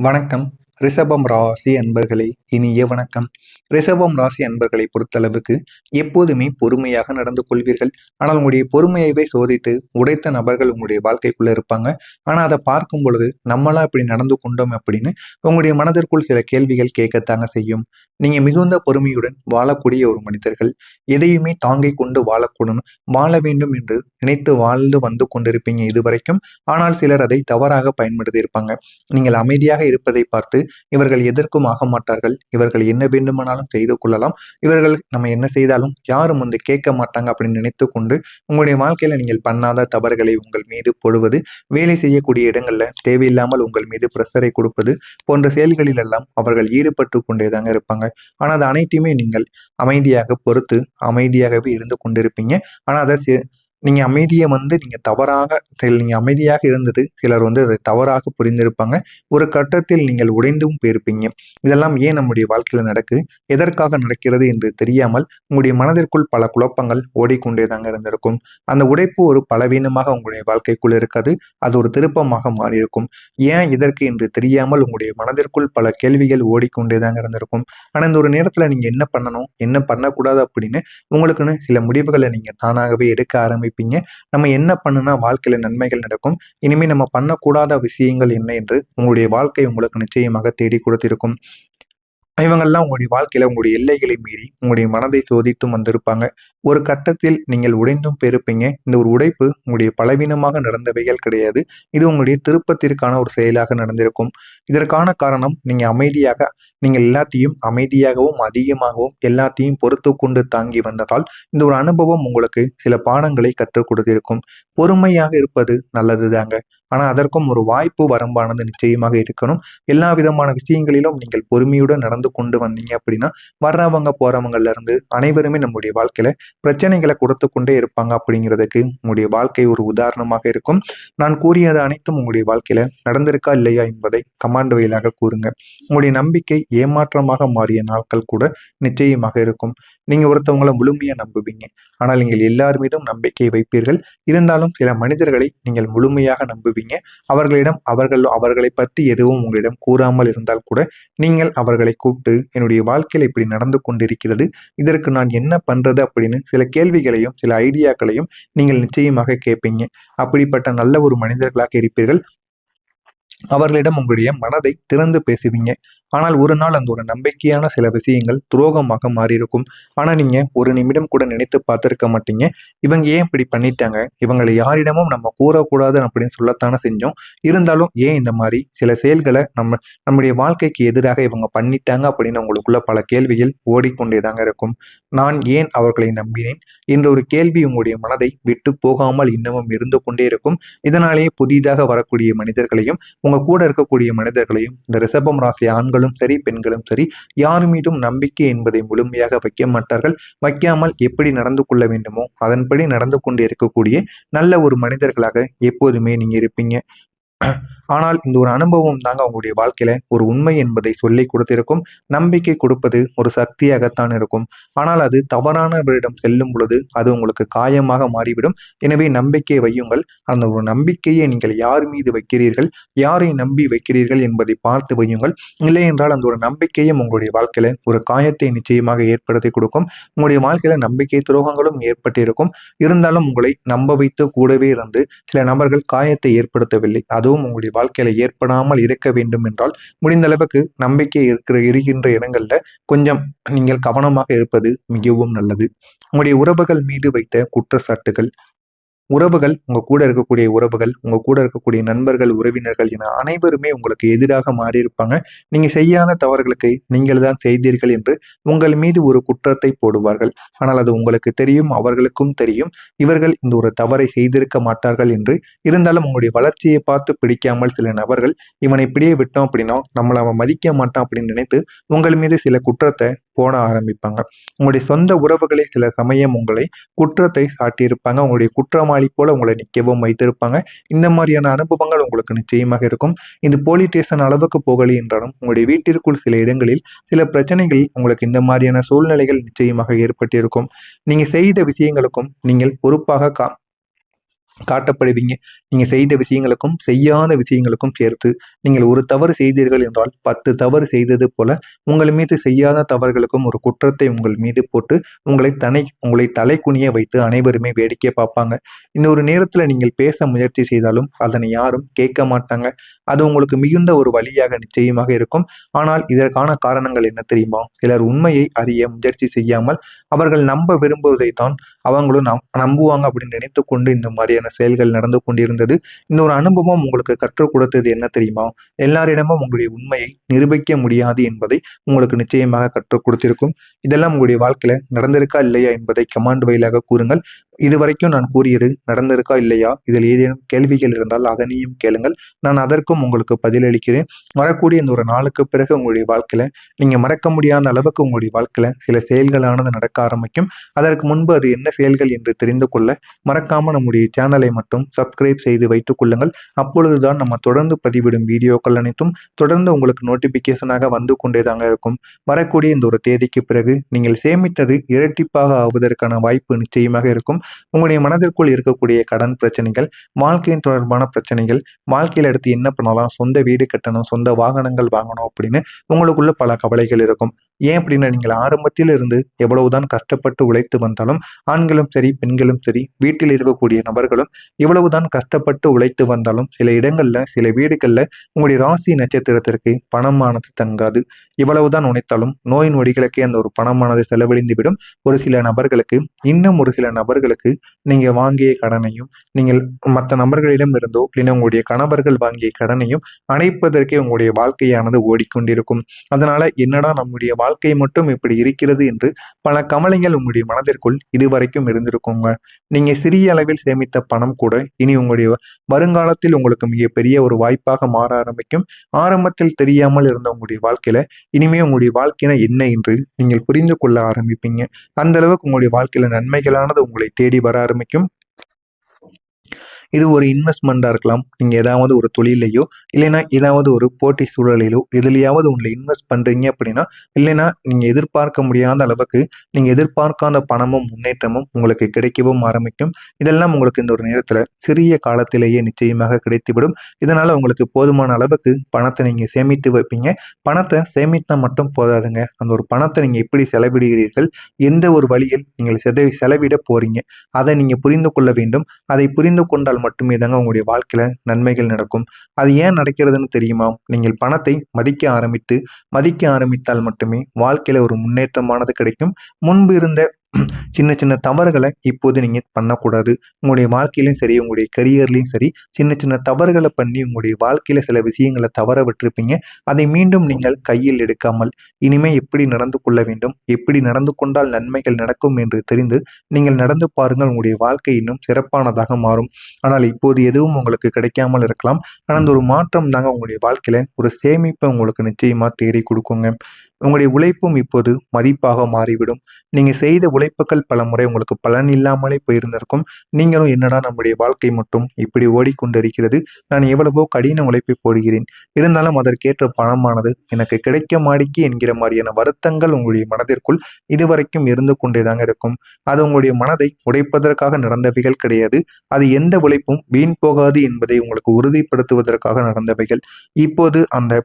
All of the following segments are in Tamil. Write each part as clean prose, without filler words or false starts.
வணக்கம். ரிஷபம் ராசி அன்பர்களே, இனிய வணக்கம். ரிஷபம் ராசி அன்பர்களை பொறுத்தளவுக்கு எப்போதுமே பொறுமையாக நடந்து கொள்வீர்கள். ஆனால் உங்களுடைய பொறுமையவே சோதித்து உடைத்த நபர்கள் உங்களுடைய வாழ்க்கைக்குள்ள இருப்பாங்க. ஆனா அதை பார்க்கும் பொழுது நம்மளா இப்படி நடந்து கொண்டோம் அப்படின்னு உங்களுடைய மனதிற்குள் சில கேள்விகள் கேட்கத்தாங்க செய்யும். நீங்க மிகுந்த பொறுமையுடன் வாழக்கூடிய ஒரு மனிதர்கள். எதையுமே தாங்கிக் கொண்டு வாழக்கூடணும், வாழ வேண்டும் என்று நினைத்து வாழ்ந்து வந்து கொண்டிருப்பீங்க இதுவரைக்கும். ஆனால் சிலர் அதை தவறாக பயன்படுத்தி இருப்பாங்க. நீங்கள் அமைதியாக இருப்பதை பார்த்து இவர்கள் எதற்கும் ஆக மாட்டார்கள், இவர்கள் என்ன வேண்டுமானாலும் செய்து கொள்ளலாம், இவர்கள் நம்ம என்ன செய்தாலும் யாரும் வந்து கேட்க மாட்டாங்க அப்படின்னு நினைத்து கொண்டு உங்களுடைய வாழ்க்கையில நீங்கள் பண்ணாத தவறுகளை உங்கள் மீது போடுவது, வேலை செய்யக்கூடிய இடங்கள்ல தேவையில்லாமல் உங்கள் மீது பிரஷரை கொடுப்பது போன்ற செயல்களில் எல்லாம் அவர்கள் ஈடுபட்டு கொண்டேதாங்க இருப்பாங்க. ஆனா அது அனைத்தையுமே நீங்கள் அமைதியாக பொறுத்து அமைதியாகவே இருந்து கொண்டிருப்பீங்க. ஆனா அதை நீங்க அமைதியை வந்து நீங்க தவறாக நீங்க அமைதியாக இருந்தது சிலர் வந்து அதை தவறாக புரிந்திருப்பாங்க. ஒரு கட்டத்தில் நீங்கள் உடைந்தும் போயிருப்பீங்க. இதெல்லாம் ஏன் நம்முடைய வாழ்க்கையில நடக்கு, எதற்காக நடக்கிறது என்று தெரியாமல் உங்களுடைய மனதிற்குள் பல குழப்பங்கள் ஓடிக்கொண்டே தாங்க இருந்திருக்கும். அந்த உடைப்பு ஒரு பலவீனமாக உங்களுடைய வாழ்க்கைக்குள் இருக்காது, அது ஒரு திருப்பமாக மாறியிருக்கும். ஏன் இதற்கு என்று தெரியாமல் உங்களுடைய மனதிற்குள் பல கேள்விகள் ஓடிக்கொண்டே தாங்க இருந்திருக்கும். ஆனா இந்த ஒரு நேரத்துல நீங்க என்ன பண்ணணும், என்ன பண்ணக்கூடாது அப்படின்னு உங்களுக்குன்னு சில முடிவுகளை நீங்க தானாகவே எடுக்க ஆரம்பிப்பீங்க. நம்ம என்ன பண்ணுனா வாழ்க்கையில நன்மைகள் நடக்கும், இனிமே நம்ம பண்ணக்கூடாத விஷயங்கள் என்ன என்று உங்களுடைய வாழ்க்கை உங்களுக்கு நிச்சயமாக தேடி கொடுத்திருக்கும். இவங்கெல்லாம் உங்களுடைய வாழ்க்கையில உங்களுடைய எல்லைகளை மீறி உங்களுடைய மனதை சோதித்தும் வந்திருப்பாங்க. ஒரு கட்டத்தில் நீங்கள் உடைந்தும் போயிருப்பீங்க. இந்த ஒரு உடைப்பு உங்களுடைய பலவீனமாக நடந்தவைகள் கிடையாது. இது உங்களுடைய திருப்பத்திற்கான ஒரு செயலாக நடந்திருக்கும். இதற்கான காரணம் நீங்கள் எல்லாத்தையும் அமைதியாகவும் அதிகமாகவும் எல்லாத்தையும் பொறுத்து கொண்டு தாங்கி வந்ததால் இந்த ஒரு அனுபவம் உங்களுக்கு சில பாடங்களை கற்றுக் கொடுத்திருக்கும். பொறுமையாக இருப்பது நல்லதுதாங்க. ஆனா அதற்கும் ஒரு வாய்ப்பு வரம்பானது நிச்சயமாக இருக்கணும். எல்லா விதமான விஷயங்களிலும் நீங்கள் பொறுமையுடன் நடந்து கொண்டு வந்தீங்க அப்படின்னா வர்றவங்க போறவங்கல இருந்து அனைவருமே நம்முடைய வாழ்க்கையில பிரச்சனைகளை கொடுத்து கொண்டே இருப்பாங்க. அப்படிங்கிறதுக்கு உங்களுடைய வாழ்க்கை ஒரு உதாரணமாக இருக்கும். நான் கூறியது அனைத்தும் உங்களுடைய வாழ்க்கையில நடந்திருக்கா இல்லையா என்பதை கமாண்ட் வழியாக கூறுங்க. உங்களுடைய நம்பிக்கை ஏமாற்றமாக மாறிய நாட்கள் கூட நிச்சயமாக இருக்கும். நீங்க ஒருத்தவங்களை முழுமையா நம்புவீங்க, ஆனால் நீங்கள் எல்லார் மீதும் நம்பிக்கை வைப்பீர்கள். இருந்தாலும் சில மனிதர்களை நீங்கள் முழுமையாக நம்புவீங்க. அவர்களை பற்றி எதுவும் உங்களிடம் கூறாமல் இருந்தால் கூட நீங்கள் அவர்களை கூப்பிட்டு என்னுடைய வாழ்க்கையில் இப்படி நடந்து கொண்டிருக்கிறது, இதற்கு நான் என்ன பண்றது அப்படின்னு சில கேள்விகளையும் சில ஐடியாக்களையும் நீங்கள் நிச்சயமாக கேட்பீங்க. அப்படிப்பட்ட நல்ல ஒரு மனிதர்களாக இருப்பீர்கள். அவர்களிடம் உங்களுடைய மனதை திறந்து பேசுவீங்க. ஆனால் ஒரு நாள் அந்த ஒரு நம்பிக்கையான சில விஷயங்கள் துரோகமாக மாறியிருக்கும். ஆனா நீங்க ஒரு நிமிடம் கூட நினைத்து பார்த்திருக்க மாட்டீங்க, இவங்க ஏன் இப்படி பண்ணிட்டாங்க, இவங்களை யாரிடமும் நம்ம கூறக்கூடாது அப்படின்னு சொல்லத்தானே செஞ்சோம். இருந்தாலும் ஏன் இந்த மாதிரி சில செயல்களை நம்முடைய வாழ்க்கைக்கு எதிராக இவங்க பண்ணிட்டாங்க அப்படின்னு உங்களுக்குள்ள பல கேள்விகள் ஓடிக்கொண்டேதாங்க இருக்கும். நான் ஏன் அவர்களை நம்பினேன் என்ற ஒரு கேள்வி உங்களுடைய மனதை விட்டு போகாமல் இன்னமும் இருந்து கொண்டே இருக்கும். இதனாலேயே புதிதாக வரக்கூடிய மனிதர்களையும் உங்க கூட இருக்கக்கூடிய மனிதர்களையும் இந்த ரிஷபம் ராசி ஆண்களும் சரி பெண்களும் சரி யார் மீதும் நம்பிக்கை என்பதை முழுமையாக வைக்க மாட்டார்கள். வைக்காமல் எப்படி நடந்து கொள்ள வேண்டுமோ அதன்படி நடந்து கொண்டு இருக்கக்கூடிய நல்ல ஒரு மனிதர்களாக எப்போதுமே நீங்க இருப்பீங்க. ஆனால் இந்த ஒரு அனுபவம் தாங்க உங்களுடைய வாழ்க்கையில ஒரு உண்மை என்பதை சொல்லி கொடுத்திருக்கும். நம்பிக்கை கொடுப்பது ஒரு சக்தியாகத்தான் இருக்கும். ஆனால் அது தவறானவரிடம் செல்லும் பொழுது அது உங்களுக்கு காயமாக மாறிவிடும். எனவே நம்பிக்கை வையுங்கள். அந்த ஒரு நம்பிக்கையை நீங்கள் யார் மீது வைக்கிறீர்கள், யாரை நம்பி வைக்கிறீர்கள் என்பதை பார்த்து வையுங்கள். இல்லை என்றால் அந்த ஒரு நம்பிக்கையும் உங்களுடைய வாழ்க்கையில ஒரு காயத்தை நிச்சயமாக ஏற்படுத்தி கொடுக்கும். உங்களுடைய வாழ்க்கையில நம்பிக்கை துரோகங்களும் ஏற்பட்டிருக்கும். இருந்தாலும் உங்களை நம்ப வைத்து கூடவே இருந்து சில நபர்கள் காயத்தை ஏற்படுத்தவில்லை. அதுவும் உங்களுடைய வாழ்க்கையில ஏற்படாமல் இருக்க வேண்டும் என்றால் முடிந்த அளவுக்கு நம்பிக்கை இருக்கின்ற இடங்கள்ல கொஞ்சம் நீங்கள் கவனமாக இருப்பது மிகவும் நல்லது. உங்களுடைய உறவுகள் மீது வைத்த குற்றச்சாட்டுகள், உங்க கூட இருக்கக்கூடிய உறவுகள், உங்க கூட இருக்கக்கூடிய நண்பர்கள், உறவினர்கள் என அனைவருமே உங்களுக்கு எதிராக மாறியிருப்பாங்க. நீங்க செய்யாத தவறுகளுக்கு நீங்கள் தான் செய்தீர்கள் என்று உங்கள் மீது ஒரு குற்றத்தை போடுவார்கள். ஆனால் அது உங்களுக்கு தெரியும், அவர்களுக்கும் தெரியும் இவர்கள் இந்த ஒரு தவறை செய்திருக்க மாட்டார்கள் என்று. இருந்தாலும் உங்களுடைய வளர்ச்சியை பார்த்து பிடிக்காமல் சில நபர்கள் இவனை இப்படியே விட்டோம் அப்படின்னா நம்மளை அவன் மதிக்க மாட்டான் அப்படின்னு நினைத்து உங்கள் மீது சில குற்றத்தை போட ஆரம்பிப்பாங்க. உங்களுடைய சொந்த உறவுகளை சில சமயம் உங்களை குற்றத்தை சாட்டியிருப்பாங்க. உங்களுடைய குற்றவாளி போல உங்களை நிற்கவும் வைத்திருப்பாங்க. இந்த மாதிரியான அனுபவங்கள் உங்களுக்கு நிச்சயமாக இருக்கும். இது போலீஸ் ஸ்டேஷன் அளவுக்கு போகலை என்றாலும் உங்களுடைய வீட்டிற்குள் சில இடங்களில் சில பிரச்சனைகள் உங்களுக்கு இந்த மாதிரியான சூழ்நிலைகள் நிச்சயமாக ஏற்பட்டிருக்கும். நீங்க செய்த விஷயங்களுக்கும் நீங்கள் பொறுப்பாக காட்டப்படுவீங்க. நீங்க செய்த விஷயங்களுக்கும், செய்யாத விஷயங்களுக்கும் சேர்த்து. நீங்கள் ஒரு தவறு செய்தீர்கள் என்றால் 10 தவறு செய்தது போல உங்கள் மீது செய்யாத தவறுகளுக்கும் ஒரு குற்றத்தை உங்கள் மீது போட்டு உங்களை தலைகுனிய வைத்து அனைவருமே வேடிக்கை பார்ப்பாங்க. இந்த ஒரு நேரத்துல நீங்கள் பேச முயற்சி செய்தாலும் அதனை யாரும் கேட்க மாட்டாங்க. அது உங்களுக்கு மிகுந்த ஒரு வலியாக நிச்சயமாக இருக்கும். ஆனால் இதற்கான காரணங்கள் என்ன தெரியுமா? சிலர் உண்மையை அறிய முயற்சி செய்யாமல் அவர்கள் நம்ப விரும்புவதைத்தான் அவங்களும் நம்புவாங்க அப்படின்னு நினைத்துக்கொண்டு இந்த மாதிரியான செயல்கள் நடந்து கொண்டிருந்தது. இந்த ஒரு அனுபவம் உங்களுக்கு கற்றுக் கொடுத்தது என்ன தெரியுமா? எல்லாரிடமும் உங்களுடைய உண்மையை நிரூபிக்க முடியாது என்பதை உங்களுக்கு நிச்சயமாக கற்றுக் கொடுத்திருக்கும். இதெல்லாம் உங்களுடைய வாழ்க்கையில நடந்திருக்கா இல்லையா என்பதை கமெண்ட் வாயிலாக கூறுங்கள். இதுவரைக்கும் நான் கூறியது நடந்திருக்கா இல்லையா? இதில் ஏதேனும் கேள்விகள் இருந்தால் அதனையும் கேளுங்கள். நான் அதற்கும் உங்களுக்கு பதிலளிக்கிறேன். வரக்கூடிய இந்த ஒரு நாளுக்கு பிறகு உங்களுடைய வாழ்க்கையில நீங்க மறக்க முடியாத அளவுக்கு உங்களுடைய வாழ்க்கையில சில செயல்களானது நடக்க ஆரம்பிக்கும். அதற்கு முன்பு அது என்ன செயல்கள் என்று தெரிந்து கொள்ள மறக்காம நம்முடைய சேனலை மட்டும் சப்ஸ்கிரைப் செய்து வைத்துக் கொள்ளுங்கள். அப்பொழுதுதான் நம்ம தொடர்ந்து பதிவிடும் வீடியோக்கள் அனைத்தும் தொடர்ந்து உங்களுக்கு நோட்டிபிகேஷனாக வந்து கொண்டேதாங்க இருக்கும். வரக்கூடிய இந்த ஒரு தேதிக்கு பிறகு நீங்கள் சேமித்தது இரட்டிப்பாக ஆவதற்கான வாய்ப்பு நிச்சயமாக இருக்கும். உங்களுடைய மனதிற்குள் இருக்கக்கூடிய கடன் பிரச்சனைகள், வாழ்க்கையின் தொடர்பான பிரச்சனைகள், வாழ்க்கையில் அடுத்து என்ன பண்ணலாம், சொந்த வீடு கட்டணும், சொந்த வாகனங்கள் வாங்கணும் அப்படின்னு உங்களுக்குள்ள பல கவலைகள் இருக்கும். ஏன் அப்படின்னா நீங்கள் ஆரம்பத்தில் இருந்து எவ்வளவுதான் கஷ்டப்பட்டு உழைத்து வந்தாலும், ஆண்களும் சரி பெண்களும் சரி வீட்டில் இருக்கக்கூடிய நபர்களும் எவ்வளவுதான் கஷ்டப்பட்டு உழைத்து வந்தாலும் சில இடங்கள்ல சில வீடுகள்ல உங்களுடைய ராசி நட்சத்திரத்திற்கு பணமானது தங்காது. இவ்வளவுதான் உழைத்தாலும் நோய் நொடிகளுக்கே அந்த ஒரு பணமானது செலவழிந்து விடும். ஒரு சில நபர்களுக்கு, இன்னும் ஒரு சில நபர்களுக்கு நீங்க வாங்கிய கடனையும் நீங்கள் மற்ற நபர்களிடம் இருந்தோ இல்லைன்னா உங்களுடைய கணவர்கள் வாங்கிய கடனையும் அடைப்பதற்கே உங்களுடைய வாழ்க்கையானது ஓடிக்கொண்டிருக்கும். அதனால என்னடா நம்முடைய வாழ்க்கை மட்டும் இப்படி இருக்கிறது என்று பல கவலைகள் உங்களுடைய மனதிற்குள் இதுவரைக்கும் இருந்திருக்குங்க. நீங்க சிறிய அளவில் சேமித்த பணம் கூட இனி உங்களுடைய வருங்காலத்தில் உங்களுக்கு மிகப்பெரிய ஒரு வாய்ப்பாக மாற ஆரம்பிக்கும். ஆரம்பத்தில் தெரியாமல் இருந்த உங்களுடைய வாழ்க்கையில இனிமே உங்களுடைய வாழ்க்கையின என்ன என்று நீங்கள் புரிந்து கொள்ள ஆரம்பிப்பீங்க. அந்த அளவுக்கு உங்களுடைய வாழ்க்கையில நன்மைகளானது உங்களை தேடி வர ஆரம்பிக்கும். இது ஒரு இன்வெஸ்ட்மெண்ட்டாக இருக்கலாம். நீங்கள் ஏதாவது ஒரு தொழிலையோ இல்லைன்னா ஏதாவது ஒரு போட்டி சூழலிலோ எதுலையாவது உங்களை இன்வெஸ்ட் பண்ணுறீங்க அப்படின்னா, இல்லைன்னா நீங்கள் எதிர்பார்க்க முடியாத அளவுக்கு நீங்கள் எதிர்பார்க்காத பணமும் முன்னேற்றமும் உங்களுக்கு கிடைக்கவும் ஆரம்பிக்கும். இதெல்லாம் உங்களுக்கு இந்த ஒரு நேரத்தில் சிறிய காலத்திலேயே நிச்சயமாக கிடைத்துவிடும். இதனால் உங்களுக்கு போதுமான அளவுக்கு பணத்தை நீங்கள் சேமித்து வைப்பீங்க. பணத்தை சேமித்தா மட்டும் போதாதுங்க. அந்த ஒரு பணத்தை நீங்கள் எப்படி செலவிடுகிறீர்கள், எந்த ஒரு வழியில் நீங்கள் செலவிட போறீங்க, அதை நீங்கள் புரிந்து கொள்ள வேண்டும். அதை புரிந்து கொண்டால் மட்டுமே தாங்க உங்களுடைய வாழ்க்கையில நன்மைகள் நடக்கும். அது ஏன் நடக்கிறதுன்னு தெரியுமா? நீங்கள் பணத்தை மதிக்க ஆரம்பித்தால் மட்டுமே வாழ்க்கையில ஒரு முன்னேற்றமானது கிடைக்கும். முன்பு இருந்த சின்ன சின்ன தவறுகளை இப்போது நீங்க பண்ணக்கூடாது. உங்களுடைய வாழ்க்கையிலும் சரி, உங்களுடைய கரியர்லையும் சரி, சின்ன சின்ன தவறுகளை பண்ணி உங்களுடைய வாழ்க்கையில சில விஷயங்களை தவற விட்டிருப்பீங்க. அதை மீண்டும் நீங்கள் கையில் எடுக்காமல் இனிமே எப்படி நடந்து கொள்ள வேண்டும், எப்படி நடந்து கொண்டால் நன்மைகள் நடக்கும் என்று தெரிந்து நீங்கள் நடந்து பாருங்கள். உங்களுடைய வாழ்க்கை இன்னும் சிறப்பானதாக மாறும். ஆனால் இப்போது எதுவும் உங்களுக்கு கிடைக்காமல் இருக்கலாம். ஆனால் அந்த ஒரு மாற்றம் தாங்க உங்களுடைய வாழ்க்கையில ஒரு சேமிப்பை உங்களுக்கு நிச்சயமா தேடி கொடுக்குங்க. உங்களுடைய உழைப்பும் இப்போது மதிப்பாக மாறிவிடும். நீங்க செய்த உழைப்புகள் பல முறை உங்களுக்கு பலன் இல்லாமலே போயிருந்திருக்கும். நீங்களும் என்னடா நம்முடைய வாழ்க்கை மட்டும் இப்படி ஓடிக்கொண்டிருக்கிறது, நான் எவ்வளவோ கடின உழைப்பை போடுகிறேன், இருந்தாலும் அதற்கேற்ற பணமானது எனக்கு கிடைக்க மாடிக்கு என்கிற மாதிரியான வருத்தங்கள் உங்களுடைய மனதிற்குள் இதுவரைக்கும் இருந்து கொண்டேதாங்க இருக்கும். அது உங்களுடைய மனதை உடைப்பதற்காக நடந்தவைகள் கிடையாது. அது எந்த உழைப்பும் வீண் போகாது என்பதை உங்களுக்கு உறுதிப்படுத்துவதற்காக நடந்தவைகள். இப்போது அந்த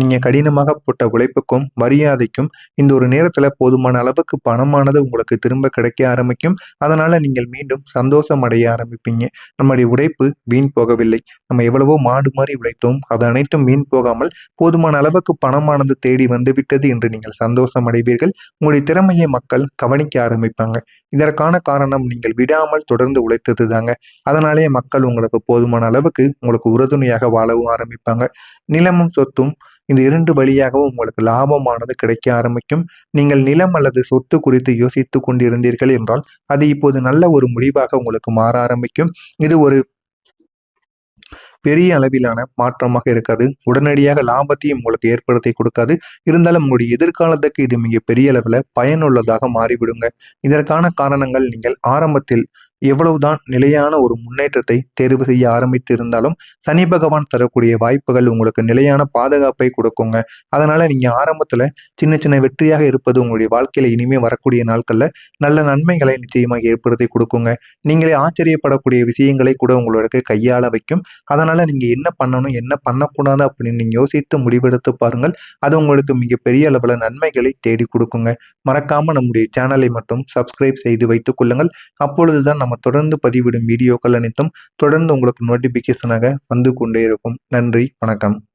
நீங்க கடினமாக போட்ட உழைப்புக்கும் மரியாதைக்கும் இந்த ஒரு நேரத்துல போதுமான அளவுக்கு பணமானது உங்களுக்கு திரும்ப கிடைக்க ஆரம்பிக்கும். அதனால நீங்கள் மீண்டும் சந்தோஷம் அடைய ஆரம்பிப்பீங்க. நம்முடைய உழைப்பு வீண் போகவில்லை. நம்ம எவ்வளவோ மாடு மாறி உழைத்தோம், அது அனைத்தும் வீண் போகாமல் போதுமான அளவுக்கு பணமானது தேடி வந்துவிட்டது என்று நீங்கள் சந்தோஷம் அடைவீர்கள். உங்களுடைய திறமையை மக்கள் கவனிக்க ஆரம்பிப்பாங்க. இதற்கான காரணம் நீங்கள் விடாமல் தொடர்ந்து உழைத்தது தாங்க. அதனாலேயே மக்கள் உங்களுக்கு போதுமான அளவுக்கு உங்களுக்கு உறுதுணையாக வாழவும் ஆரம்பிப்பாங்க. நிலமும் சொத்தும் இந்த 2 வழியாகவும் உங்களுக்கு லாபமானது கிடைக்க ஆரம்பிக்கும். நீங்கள் நிலம் அல்லது சொத்து குறித்து யோசித்துக் கொண்டிருந்தீர்கள் என்றால் அது இப்போது நல்ல ஒரு முடிவாக உங்களுக்கு மாற ஆரம்பிக்கும். இது ஒரு பெரிய அளவிலான மாற்றமாக இருக்காது. உடனடியாக லாபத்தையும் உங்களுக்கு ஏற்படுத்தி கொடுக்காது. இருந்தாலும் உங்களுடைய எதிர்காலத்துக்கு இது மிக பெரிய அளவில் பயனுள்ளதாக மாறிவிடுங்க. இதற்கான காரணங்கள் நீங்கள் ஆரம்பத்தில் எவ்வளவுதான் நிலையான ஒரு முன்னேற்றத்தை தேர்வு செய்ய ஆரம்பித்து இருந்தாலும் சனி பகவான் தரக்கூடிய வாய்ப்புகள் உங்களுக்கு நிலையான பாதுகாப்பை கொடுக்குங்க. அதனால நீங்க ஆரம்பத்துல சின்ன சின்ன வெற்றியாக இருப்பது உங்களுடைய வாழ்க்கையில இனிமே வரக்கூடிய நாட்கள்ல நல்ல நன்மைகளை நிச்சயமாக ஏற்படுத்தி கொடுக்குங்க. நீங்களே ஆச்சரியப்படக்கூடிய விஷயங்களை கூட உங்களுக்கு கையாள வைக்கும். அதனால நீங்க என்ன பண்ணணும் என்ன பண்ணக்கூடாது அப்படின்னு நீங்க யோசித்து முடிவெடுத்து பாருங்கள். அது உங்களுக்கு மிகப்பெரிய அளவுல நன்மைகளை தேடி கொடுக்குங்க. மறக்காம நம்முடைய சேனலை மட்டும் சப்ஸ்கிரைப் செய்து வைத்துக் கொள்ளுங்கள். அப்பொழுதுதான் நம்ம தொடர்ந்து பதிவிடும் வீடியோக்கள் அனைத்தும் தொடர்ந்து உங்களுக்கு நோட்டிபிகேஷனாக வந்து கொண்டே இருக்கும். நன்றி, வணக்கம்.